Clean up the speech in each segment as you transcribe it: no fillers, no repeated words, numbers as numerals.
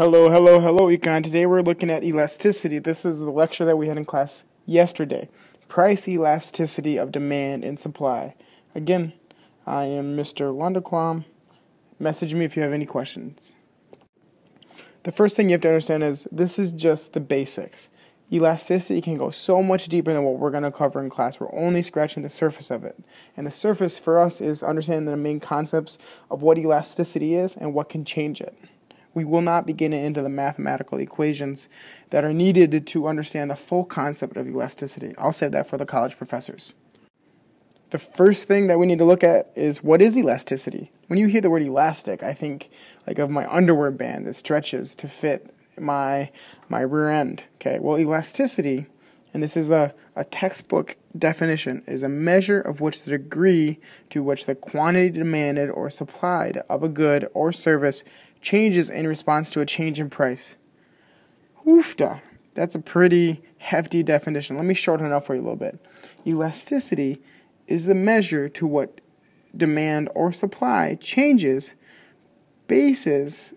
Hello, Econ. Today we're looking at elasticity. This is the lecture that we had in class yesterday. Price elasticity of demand and supply. Again, I am Mr. Lundaquam. Message me if you have any questions. The first thing you have to understand is this is just the basics. Elasticity can go so much deeper than what we're going to cover in class. We're only scratching the surface of it. And the surface for us is understanding the main concepts of what elasticity is and what can change it. We will not be getting into the mathematical equations that are needed to understand the full concept of elasticity. I'll save that for the college professors. The first thing that we need to look at is what is elasticity? When you hear the word elastic, I think like of my underwear band that stretches to fit my rear end. Okay, well, elasticity, and this is a textbook definition, is a measure of which the degree to which the quantity demanded or supplied of a good or service changes in response to a change in price. Oofda. That's a pretty hefty definition. Let me shorten it up for you a little bit. Elasticity is the measure to what demand or supply changes basis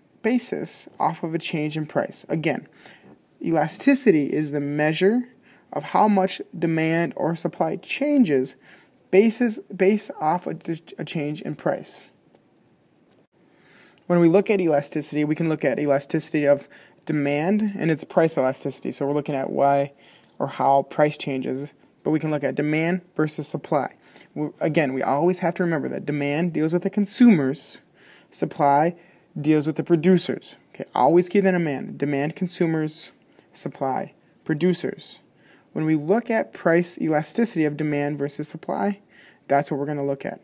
off of a change in price. Again, elasticity is the measure of how much demand or supply changes based off a change in price. When we look at elasticity, we can look at elasticity of demand and its price elasticity. So we're looking at why or how price changes, but we can look at demand versus supply. Again, we always have to remember that demand deals with the consumers, supply deals with the producers. Okay, always keep that in mind. Demand, consumers, supply, producers. When we look at price elasticity of demand versus supply, that's what we're going to look at.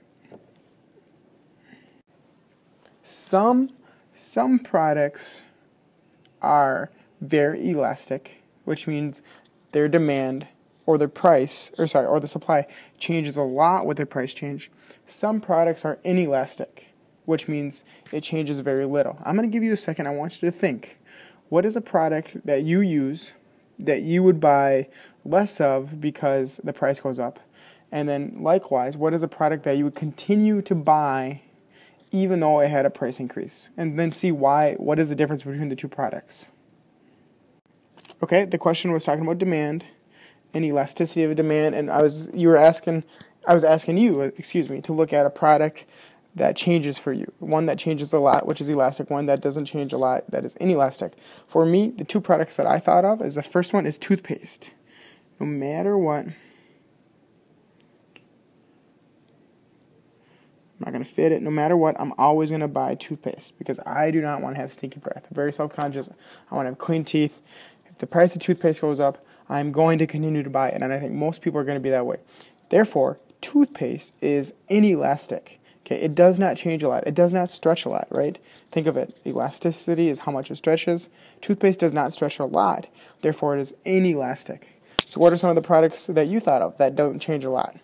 Some products are very elastic, which means their demand or their price, or the supply changes a lot with their price change. Some products are inelastic, which means it changes very little. I'm going to give you a second. I want you to think. What is a product that you use that you would buy less of because the price goes up? And then likewise, what is a product that you would continue to buy even though it had a price increase? And then see what is the difference between the two products. Okay, the question was talking about demand and elasticity of demand, and I was asking you to look at a product that changes for you. One that changes a lot, which is elastic, one that doesn't change a lot, that is inelastic. For me, the two products that I thought of is the first one is toothpaste. No matter what, I'm not going to fit it. No matter what, I'm always going to buy toothpaste because I do not want to have stinky breath. I'm very self-conscious. I want to have clean teeth. If the price of toothpaste goes up, I'm going to continue to buy it, and I think most people are going to be that way. Therefore, toothpaste is inelastic. Okay, it does not change a lot. It does not stretch a lot, right? Think of it. Elasticity is how much it stretches. Toothpaste does not stretch a lot. Therefore, it is inelastic. So what are some of the products that you thought of that don't change a lot?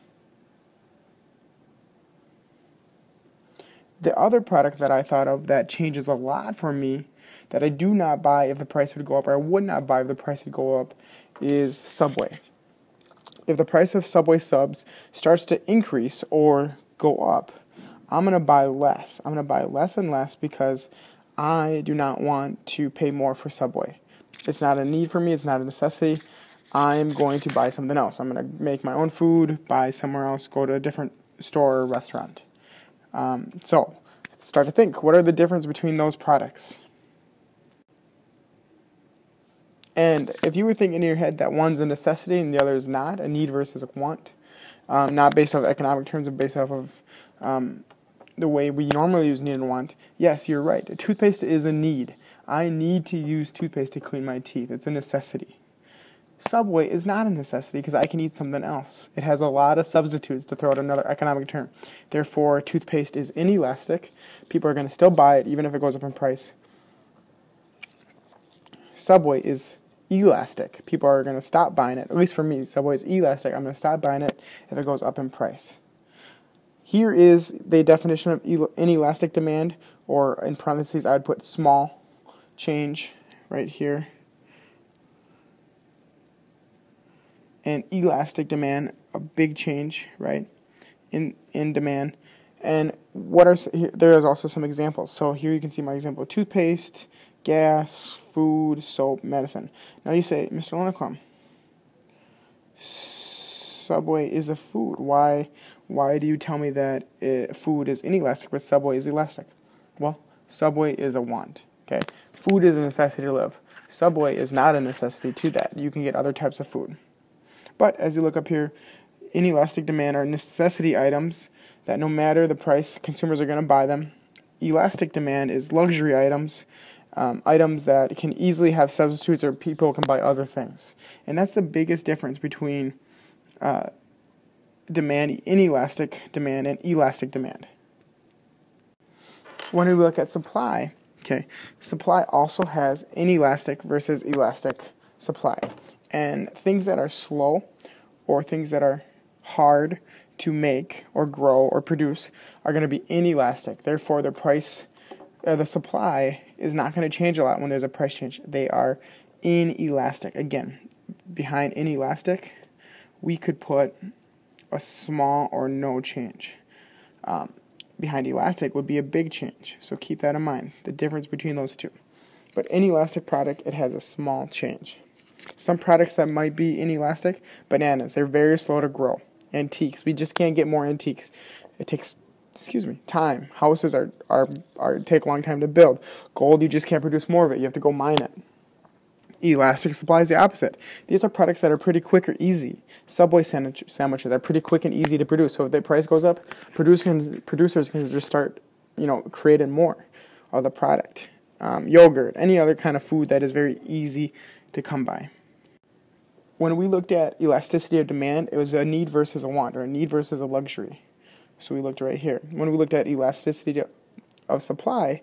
The other product that I thought of that changes a lot for me, that I do not buy if the price would go up, or I would not buy if the price would go up, is Subway. If the price of Subway subs starts to increase or go up, I'm going to buy less. I'm going to buy less and less because I do not want to pay more for Subway. It's not a need for me. It's not a necessity. I'm going to buy something else. I'm going to make my own food, buy somewhere else, go to a different store or restaurant. So start to think, what are the difference between those products? And if you were thinking in your head that one's a necessity and the other is not, a need versus a want, not based off economic terms, but based off of the way we normally use need and want, yes, you're right. Toothpaste is a need. I need to use toothpaste to clean my teeth. It's a necessity. Subway is not a necessity because I can eat something else. It has a lot of substitutes, to throw out another economic term. Therefore, toothpaste is inelastic. People are going to still buy it even if it goes up in price. Subway is elastic. People are going to stop buying it. At least for me, Subway is elastic. I'm going to stop buying it if it goes up in price. Here is the definition of inelastic demand, or in parentheses I would put small change right here. And elastic demand, a big change, right, in demand. And there is also some examples. So here you can see my example of toothpaste, gas, food, soap, medicine. Now you say, Mr. Lundquam, Subway is a food. Why do you tell me that food is inelastic but Subway is elastic? Well, Subway is a want. Okay, food is a necessity to live. Subway is not a necessity to that. You can get other types of food. But as you look up here, inelastic demand are necessity items that no matter the price, consumers are going to buy them. Elastic demand is luxury items, items that can easily have substitutes or people can buy other things. And that's the biggest difference between inelastic demand and elastic demand. When we look at supply, supply also has inelastic versus elastic supply. And things that are slow or things that are hard to make or grow or produce are going to be inelastic. Therefore, the supply is not going to change a lot when there's a price change. They are inelastic. Again, behind inelastic, we could put a small or no change. Behind elastic would be a big change. So keep that in mind, the difference between those two. But inelastic product, it has a small change. Some products that might be inelastic, bananas, they're very slow to grow. Antiques, we just can't get more antiques. It takes, time. Houses take a long time to build. Gold, you just can't produce more of it. You have to go mine it. Elastic supply is the opposite. These are products that are pretty quick or easy. Subway sandwiches are pretty quick and easy to produce. So if the price goes up, producers can just start, creating more of the product. Yogurt, any other kind of food that is very easy to come by. When we looked at elasticity of demand, it was a need versus a want, or a need versus a luxury. So we looked right here. When we looked at elasticity of supply,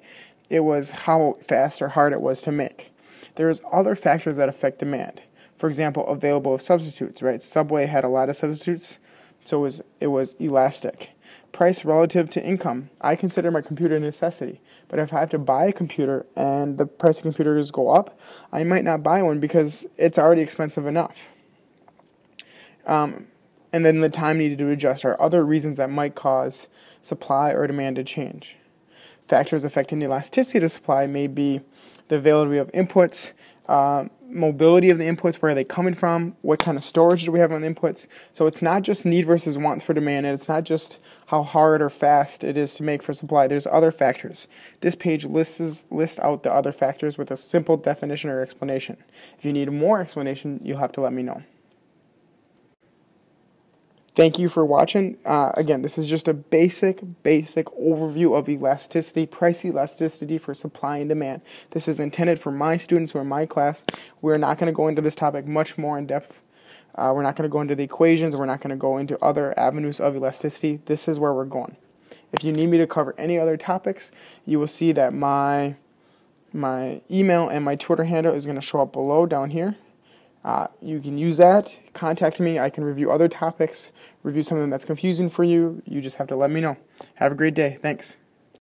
it was how fast or hard it was to make. There's other factors that affect demand. For example, available substitutes, right? Subway had a lot of substitutes, so it was elastic. Price relative to income. I consider my computer a necessity, but if I have to buy a computer and the price of computers go up, I might not buy one because it's already expensive enough. And then the time needed to adjust are other reasons that might cause supply or demand to change. Factors affecting elasticity of supply may be the availability of inputs, mobility of the inputs, where are they coming from, what kind of storage do we have on the inputs. So it's not just need versus want for demand, and it's not just how hard or fast it is to make for supply. There's other factors. This page lists out the other factors with a simple definition or explanation. If you need more explanation, you'll have to let me know. Thank you for watching. Again, this is just a basic overview of elasticity, price elasticity for supply and demand. This is intended for my students who are in my class. We're not going to go into this topic much more in depth. We're not going to go into the equations. We're not going to go into other avenues of elasticity. This is where we're going. If you need me to cover any other topics, you will see that my email and my Twitter handle is going to show up below down here. You can use that, contact me, I can review other topics, review something that's confusing for you. You just have to let me know. Have a great day. Thanks.